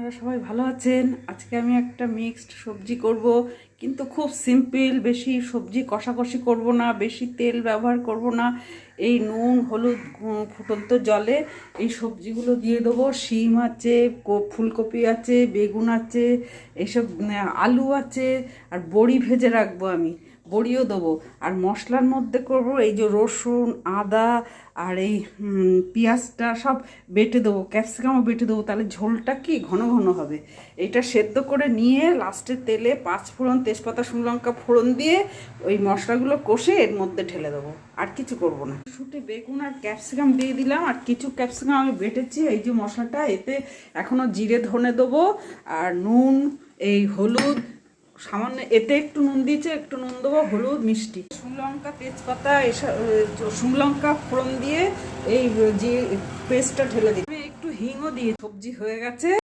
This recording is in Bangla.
আপনারা সবাই ভালো আছেন। আজকে আমি একটা মিক্সড সবজি করব, কিন্তু খুব সিম্পল। বেশি সবজি কষাকষি করব না, বেশি তেল ব্যবহার করব না। এই নুন হলুদ ফুটন্ত জলে এই সবজিগুলো দিয়ে দেবো। শিম আছে, ফুলকপি আছে, বেগুন আছে, এইসব আলু আছে, আর বড়ি ভেজে রাখবো আমি, বড়িও দেবো। আর মশলার মধ্যে করব এই যে রসুন, আদা আর এই পেঁয়াজটা সব বেটে দেবো, ক্যাপসিকামও বেটে দেবো, তাহলে ঝোলটা কি ঘন ঘন হবে। এটা সেদ্ধ করে নিয়ে লাস্টে তেলে 5 ফোড়ন, তেজপাতা, শুকনো লঙ্কা ফোড়ন দিয়ে ওই মশলাগুলো কষে এর মধ্যে ঢেলে দেবো। আর কিছু করব না। শুটে বেগুন আর ক্যাপসিকাম দিয়ে দিলাম, আর কিছু ক্যাপসিকাম আমি বেটেছি এই যে মশলাটা। এতে এখনও জিরে ধনে দেবো, আর নুন, এই হলুদ সামান্য, এতে একটু নুন দিয়েছে, একটু নুন দেবো, হলুদ, মিষ্টি, শুকনো লঙ্কা, তেজপাতা, এসব শুকনো লঙ্কা ফোড়ন দিয়ে এই যে পেস্টটা ঢেলে দিই। আমি একটু হিংও দিয়ে, সবজি হয়ে গেছে।